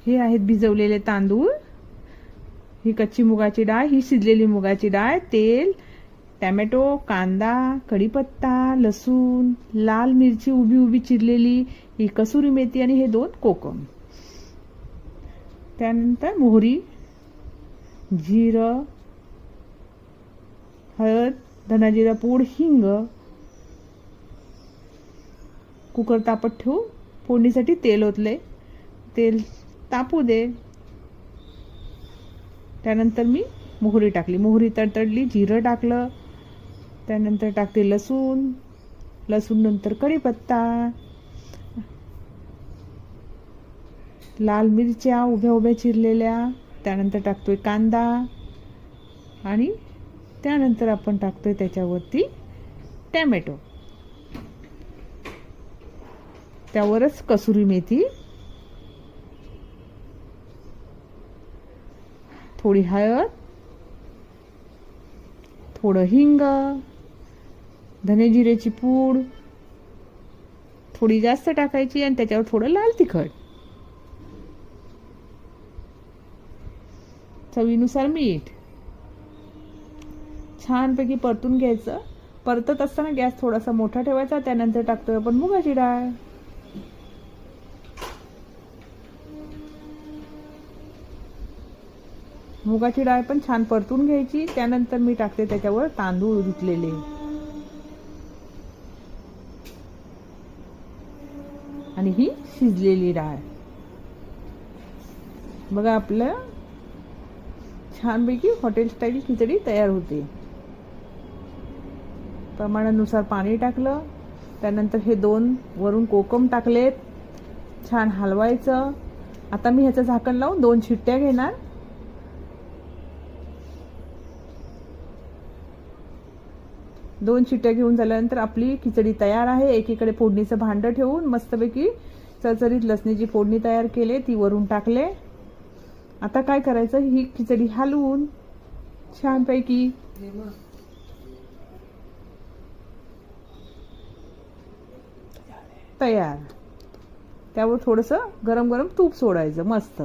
हे आहेत भिजवलेले तांदूळ, ही कच्ची मुगाची डाळ, ही शिजलेली मुगाची डाळ, तेल, टॅमॅटो, कांदा, कढीपत्ता, लसूण, लाल मिरची उभी उभी चिरलेली, ही कसुरी मेथी आणि हे 2 कोकम. त्यानंतर मोहरी, जिरं, हळद, धना जिरा पूड, हिंग. कुकर तापत ठेवू, फोडणीसाठी तेल ओतले, तेल तापू दे. त्यानंतर मी मोहरी टाकली, मोहरी तडतडली, जिरं टाकलं, त्यानंतर टाकते लसूण, लसूण नंतर कढीपत्ता, लाल मिरच्या उभ्या उभ्या चिरलेल्या, त्यानंतर टाकतोय कांदा आणि त्यानंतर आपण टाकतोय त्याच्यावरती टॅमॅटो, त्यावरच कसुरी मेथी, थोडी हळद, थोडं हिंग, धने जिरेची पूड थोडी जास्त टाकायची आणि त्याच्यावर थोडं लाल तिखट, चवीनुसार मीठ. छानपैकी परतून घ्यायचं. परतत असताना गॅस थोडासा मोठा ठेवायचा. त्यानंतर टाकतोय आपण मुगाची डाळ, मुगाची डाळ पण छान परतून घ्यायची. त्यानंतर मी टाकते त्याच्यावर तांदूळ धुतलेले आणि ही शिजलेली डाळ. बघा आपलं छानपैकी हॉटेल स्टाईल खिचडी तयार होते. प्रमाणानुसार पाणी टाकलं, त्यानंतर हे 2 वरून कोकम टाकलेत, छान हलवायचं. आता मी ह्याचं झाकण लावून 2 शिट्ट्या घेणार. दोन शिट्ट्या घेऊन झाल्यानंतर आपली खिचडी तयार आहे. एकीकडे फोडणीचं भांडं ठेवून मस्तपैकी चरचरीत लसणीची फोडणी तयार केली, ती वरून टाकले. आता काय करायचं, ही खिचडी हलवून छानपैकी तयार. त्यावर थोडंसं गरम गरम तूप सोडायचं मस्त.